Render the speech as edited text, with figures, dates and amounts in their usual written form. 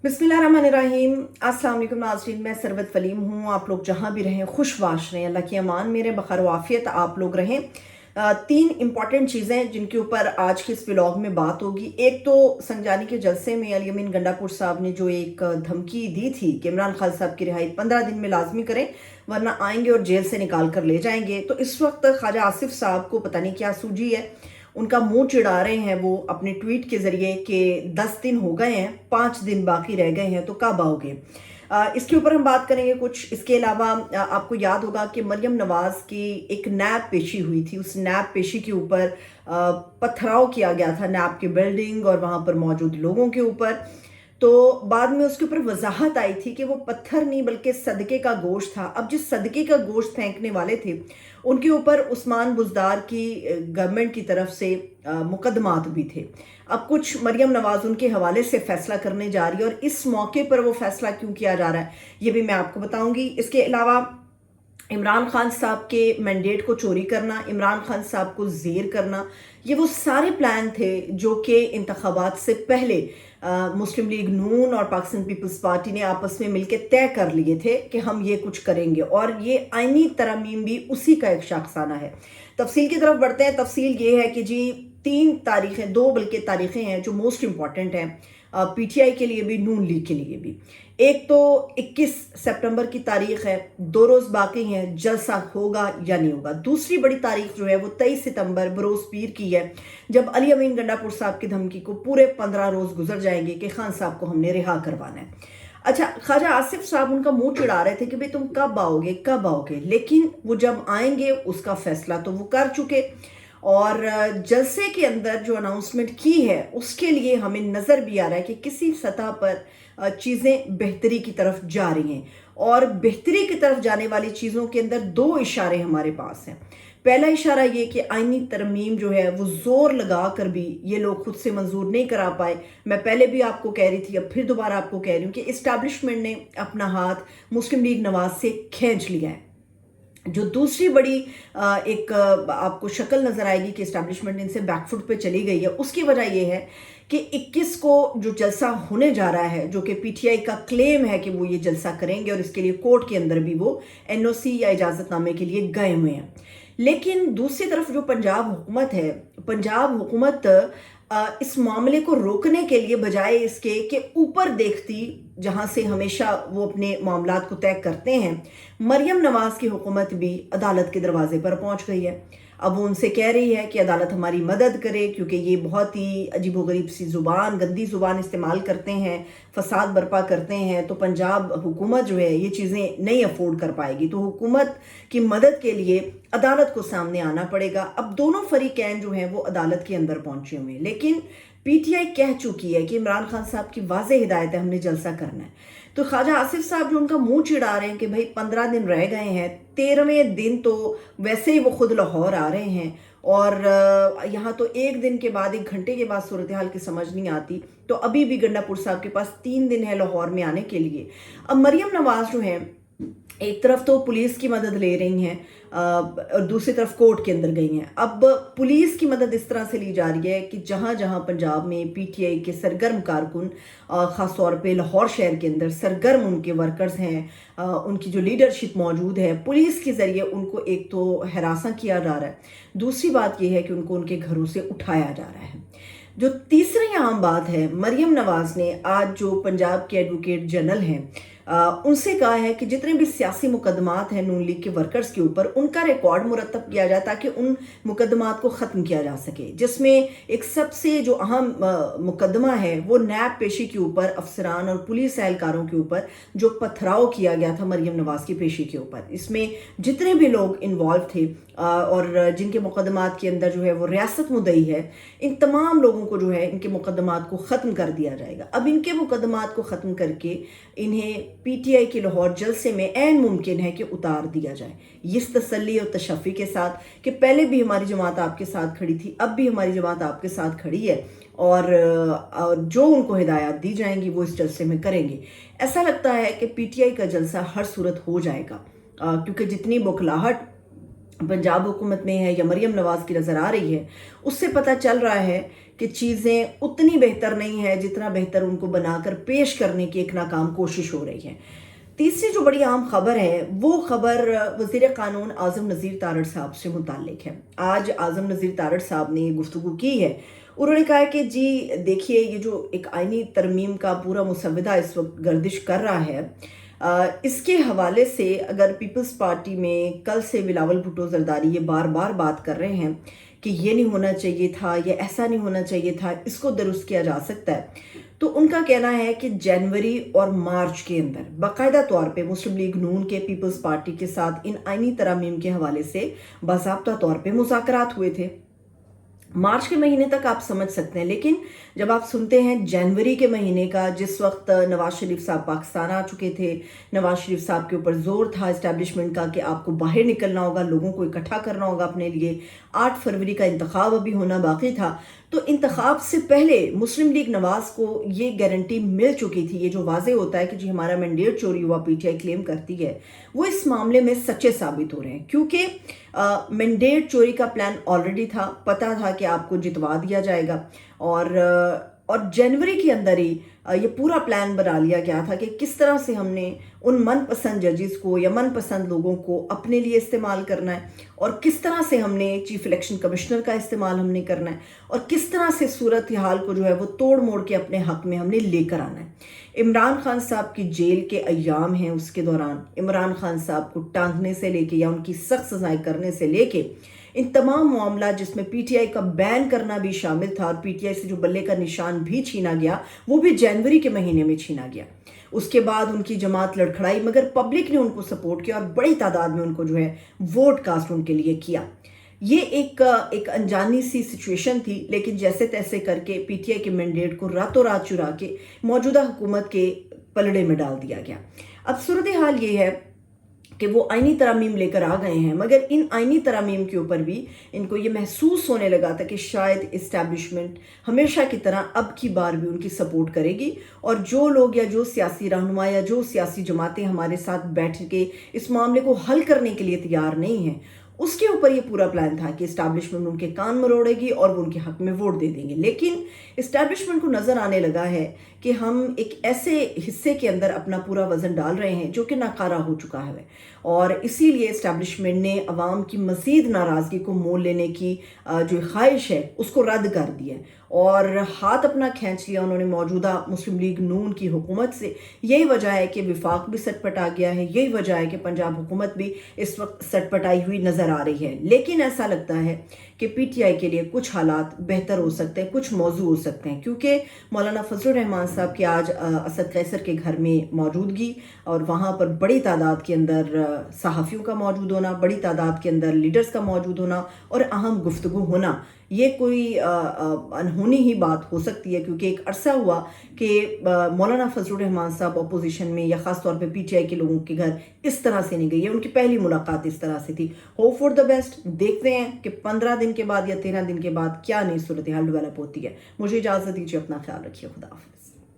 बिस्मिल्लाहिर्रहमानिर्रहीम। अस्सलाम वालेकुम नाज़रीन, मैं सरवत फलीम हूँ। आप लोग जहाँ भी रहें खुशबाश रहें, अल्लाह की अमान मेरे बखैर वाफियत आप लोग रहें। तीन इंपॉर्टेंट चीज़ें जिनके ऊपर आज के इस व्लॉग में बात होगी। एक तो संजानी के जलसे में अली अमीन गंडापुर साहब ने जो एक धमकी दी थी कि इमरान खान साहब की रिहाई 15 दिन में लाजमी करें वरना आएंगे और जेल से निकाल कर ले जाएंगे। तो इस वक्त ख्वाजा आसिफ साहब को पता नहीं क्या सूझी है, उनका मुंह चिढ़ा रहे हैं वो अपने ट्वीट के जरिए कि 10 दिन हो गए हैं, 5 दिन बाकी रह गए हैं, तो कब आओगे। इसके ऊपर हम बात करेंगे कुछ। इसके अलावा आपको याद होगा कि मरियम नवाज की एक नैब पेशी हुई थी। उस नैब पेशी के ऊपर पथराव किया गया था, नैब की बिल्डिंग और वहां पर मौजूद लोगों के ऊपर। तो बाद में उसके ऊपर वजाहत आई थी कि वो पत्थर नहीं बल्कि सदके का गोश्त था। अब जिस सदके का गोश्त फेंकने वाले थे उनके ऊपर उस्मान बुज़दार की गवर्नमेंट की तरफ से मुकदमात भी थे। अब कुछ मरियम नवाज उनके हवाले से फैसला करने जा रही है और इस मौके पर वो फैसला क्यों किया जा रहा है ये भी मैं आपको बताऊंगी। इसके अलावा इमरान खान साहब के मैंडेट को चोरी करना, इमरान खान साहब को जेर करना, ये वो सारे प्लान थे जो कि इंतखाबात से पहले मुस्लिम लीग नून और पाकिस्तान पीपल्स पार्टी ने आपस में मिलकर तय कर लिए थे कि हम ये कुछ करेंगे, और ये आईनी तरमीम भी उसी का एक शाखसाना है। तफसील की तरफ बढ़ते हैं। तफसील ये है कि जी 3 तारीखें, 2 बल्कि तारीखें हैं जो मोस्ट इंपॉर्टेंट हैं पीटीआई के लिए भी, नून लीग के लिए भी। एक तो 21 सितंबर की तारीख है, 2 रोज बाकी हैं, जलसा होगा या नहीं होगा। दूसरी बड़ी तारीख जो है वो 23 सितंबर बरोज पीर की है, जब अली अमीन गंडापुर साहब की धमकी को पूरे 15 रोज गुजर जाएंगे कि खान साहब को हमने रिहा करवाना है। अच्छा, ख्वाजा आसिफ साहब उनका मुंह चिढ़ा रहे थे कि भाई तुम कब आओगे कब आओगे, लेकिन वो जब आएंगे उसका फैसला तो वो कर चुके। और जलसे के अंदर जो अनाउंसमेंट की है उसके लिए हमें नज़र भी आ रहा है कि किसी सतह पर चीज़ें बेहतरी की तरफ जा रही हैं, और बेहतरी की तरफ जाने वाली चीज़ों के अंदर 2 इशारे हमारे पास हैं। पहला इशारा ये कि आईनी तरमीम जो है वो जोर लगा कर भी ये लोग खुद से मंजूर नहीं करा पाए। मैं पहले भी आपको कह रही थी, अब फिर दोबारा आपको कह रही हूँ कि इस्टेब्लिशमेंट ने अपना हाथ मुस्लिम लीग नवाज से खींच लिया है। जो दूसरी बड़ी एक आपको शक्ल नजर आएगी कि इस्टेब्लिशमेंट इनसे बैकफुट पे चली गई है, उसकी वजह यह है कि 21 को जो जलसा होने जा रहा है, जो कि पीटीआई का क्लेम है कि वो ये जलसा करेंगे और इसके लिए कोर्ट के अंदर भी वो एनओसी या इजाजतनामे के लिए गए हुए हैं। लेकिन दूसरी तरफ जो पंजाब हुकूमत है, पंजाब हुकूमत इस मामले को रोकने के लिए बजाय इसके कि ऊपर देखती, जहां से हमेशा वो अपने मामलात को तय करते हैं, मरियम नवाज की हुकूमत भी अदालत के दरवाजे पर पहुंच गई है। अब वो उनसे कह रही है कि अदालत हमारी मदद करे, क्योंकि ये बहुत ही अजीबोगरीब सी ज़ुबान, गंदी ज़ुबान इस्तेमाल करते हैं, फसाद बर्पा करते हैं। तो पंजाब हुकूमत जो है ये चीज़ें नहीं अफोर्ड कर पाएगी, तो हुकूमत की मदद के लिए अदालत को सामने आना पड़ेगा। अब दोनों फरीकैन जो हैं वो अदालत के अंदर पहुंचे हुए हैं, लेकिन पीटीआई कह चुकी है कि इमरान खान साहब की वाज़ेह हिदायत है, हमने जलसा करना है। तो ख्वाजा आसिफ साहब जो उनका मुंह चिढ़ा रहे हैं कि भाई 15 दिन रह गए हैं, 13वें दिन तो वैसे ही वो खुद लाहौर आ रहे हैं, और यहाँ तो 1 दिन के बाद, 1 घंटे के बाद सूरत हाल की समझ नहीं आती। तो अभी भी गंडापुर साहब के पास 3 दिन है लाहौर में आने के लिए। अब मरियम नवाज जो है एक तरफ तो पुलिस की मदद ले रही हैं और दूसरी तरफ कोर्ट के अंदर गई हैं। अब पुलिस की मदद इस तरह से ली जा रही है कि जहां जहां पंजाब में पीटीआई के सरगर्म कारकुन, ख़ास तौर पे लाहौर शहर के अंदर सरगर्म उनके वर्कर्स हैं, उनकी जो लीडरशिप मौजूद है, पुलिस के ज़रिए उनको एक तो हरासा किया जा रहा है, दूसरी बात यह है कि उनको उनके घरों से उठाया जा रहा है। जो तीसरी अहम बात है, मरियम नवाज ने आज जो पंजाब के एडवोकेट जनरल हैं उनसे कहा है कि जितने भी सियासी मुकदमात हैं नून लीग के वर्कर्स के ऊपर, उनका रिकॉर्ड मुरतब किया जाए ताकि उन मुकदमात को ख़त्म किया जा सके। जिसमें एक सबसे जो अहम मुकदमा है वो नैब पेशी के ऊपर, अफसरान और पुलिस एहलकारों के ऊपर जो पथराव किया गया था मरियम नवाज की पेशी के ऊपर। इसमें जितने भी लोग इन्वॉल्व थे और जिनके मुकदमात के अंदर जो है वो रियासत मुद्दई है, इन तमाम लोगों को जो है इनके मुकदमात को ख़त्म कर दिया जाएगा। अब इनके मुकदमात को ख़त्म करके इन्हें पीटीआई के लाहौर जलसे में ऐन मुमकिन है कि उतार दिया जाए, इस तसल्ली और तशफ़ी के साथ कि पहले भी हमारी जमात आपके साथ खड़ी थी, अब भी हमारी जमात आपके साथ खड़ी है, और जो उनको हिदायत दी जाएंगी वो इस जलसे में करेंगे। ऐसा लगता है कि पीटीआई का जलसा हर सूरत हो जाएगा, क्योंकि जितनी बौखलाहट پنجاب حکومت میں ہے یا مریم نواز کی نظر آ رہی ہے، اس سے پتہ چل رہا ہے کہ چیزیں اتنی بہتر نہیں ہے جتنا بہتر ان کو بنا کر پیش کرنے کی ایک ناکام کوشش ہو رہی ہے۔ تیسری جو بڑی عام خبر ہے وہ خبر وزیر قانون اعظم نذیر تارڑ صاحب سے متعلق ہے۔ آج اعظم نذیر تارڑ صاحب نے یہ گفتگو کی ہے، انہوں نے کہا کہ جی دیکھیے یہ جو ایک آئینی ترمیم کا پورا مسودہ اس وقت گردش کر رہا ہے، اس کے حوالے سے اگر پیپلز پارٹی میں کل سے بلاول بھٹو زرداری یہ بار بار بات کر رہے ہیں کہ یہ نہیں ہونا چاہیے تھا، یہ ایسا نہیں ہونا چاہیے تھا، اس کو درست کیا جا سکتا ہے، تو ان کا کہنا ہے کہ جنوری اور مارچ کے اندر باقاعدہ طور پہ مسلم لیگ نون کے پیپلز پارٹی کے ساتھ ان آئینی ترامیم کے حوالے سے باضابطہ طور پہ مذاکرات ہوئے تھے۔ مارچ کے مہینے تک آپ سمجھ سکتے ہیں، لیکن جب آپ سنتے ہیں جنوری کے مہینے کا، جس وقت نواز شریف صاحب پاکستان آ چکے تھے، نواز شریف صاحب کے اوپر زور تھا اسٹیبلشمنٹ کا کہ آپ کو باہر نکلنا ہوگا، لوگوں کو اکٹھا کرنا ہوگا اپنے لیے، 8 فروری کا انتخاب ابھی ہونا باقی تھا، تو انتخاب سے پہلے مسلم لیگ نواز کو یہ گارنٹی مل چکی تھی، یہ جو واضح ہوتا ہے کہ جی ہمارا مینڈیٹ چوری ہوا پی ٹی آئی کلیم کرتی ہے، وہ اس معاملے میں سچے ثابت ہو رہے ہیں، کیونکہ مینڈیٹ چوری کا پلان آلریڈی تھا، پتہ تھا کہ آپ کو جتوا دیا جائے گا، اور جنوری کے اندر ہی یہ پورا پلان بنا لیا گیا تھا کہ کس طرح سے ہم نے ان من پسند ججز کو یا من پسند لوگوں کو اپنے لیے استعمال کرنا ہے، اور کس طرح سے ہم نے چیف الیکشن کمشنر کا استعمال ہم نے کرنا ہے، اور کس طرح سے صورتحال کو جو ہے وہ توڑ موڑ کے اپنے حق میں ہم نے لے کر آنا ہے۔ عمران خان صاحب کی جیل کے ایام ہیں، اس کے دوران عمران خان صاحب کو ٹانگنے سے لے کے یا ان کی سخت سزائیں کرنے سے لے کے ان تمام معاملات، جس میں پی ٹی آئی کا بین کرنا بھی شامل تھا اور پی ٹی آئی سے جو بلے کا نشان بھی چھینا گیا وہ بھی جنوری کے مہینے میں چھینا گیا، اس کے بعد ان کی جماعت لڑکھڑائی، مگر پبلک نے ان کو سپورٹ کیا اور بڑی تعداد میں ان کو جو ہے ووٹ کاسٹ ان کے لیے کیا۔ یہ ایک انجانی سی سچویشن تھی، لیکن جیسے تیسے کر کے پی ٹی آئی کے مینڈیٹ کو راتوں رات چرا کے موجودہ حکومت کے پلڑے میں ڈال دیا گیا۔ اب صورتحال یہ ہے کہ وہ آئینی ترامیم لے کر آ گئے ہیں، مگر ان آئینی ترامیم کے اوپر بھی ان کو یہ محسوس ہونے لگا تھا کہ شاید اسٹیبلشمنٹ ہمیشہ کی طرح اب کی بار بھی ان کی سپورٹ کرے گی، اور جو لوگ یا جو سیاسی رہنما یا جو سیاسی جماعتیں ہمارے ساتھ بیٹھ کے اس معاملے کو حل کرنے کے لیے تیار نہیں ہیں، اس کے اوپر یہ پورا پلان تھا کہ اسٹیبلشمنٹ ان کے کان مروڑے گی اور وہ ان کے حق میں ووٹ دے دیں گے۔ لیکن اسٹیبلشمنٹ کو نظر آنے لگا ہے کہ ہم ایک ایسے حصے کے اندر اپنا پورا وزن ڈال رہے ہیں جو کہ ناکارہ ہو چکا ہے، اور اسی لیے اسٹیبلشمنٹ نے عوام کی مزید ناراضگی کو مول لینے کی جو خواہش ہے اس کو رد کر دیا اور ہاتھ اپنا کھینچ لیا انہوں نے موجودہ مسلم لیگ نون کی حکومت سے۔ یہی وجہ ہے کہ وفاق بھی سٹ پٹا گیا ہے، یہی وجہ ہے کہ پنجاب حکومت بھی اس وقت سٹ پٹائی ہوئی نظر آ رہی ہے، لیکن ایسا لگتا ہے کہ پی ٹی آئی کے لیے کچھ حالات بہتر ہو سکتے ہیں، کچھ موضوع ہو سکتے ہیں، کیونکہ مولانا فضل الرحمان صاحب کے آج اسد قیصر کے گھر میں موجودگی اور وہاں پر بڑی تعداد کے اندر صحافیوں کا موجود ہونا، بڑی تعداد کے اندر لیڈرز کا موجود ہونا اور اہم گفتگو ہونا، یہ کوئی انہونی ہی بات ہو سکتی ہے، کیونکہ ایک عرصہ ہوا کہ مولانا فضل الرحمان صاحب اپوزیشن میں یا خاص طور پہ پی ٹی آئی کے لوگوں کے گھر اس طرح سے نہیں گئی ہے، ان کی پہلی ملاقات اس طرح سے تھی۔ ہوپ فار دا بیسٹ، دیکھتے ہیں کہ 15 دن کے بعد یا 13 دن کے بعد کیا نئی صورتحال ڈیولپ ہوتی ہے۔ مجھے اجازت دیجیے، اپنا خیال رکھیے، خدا حافظ۔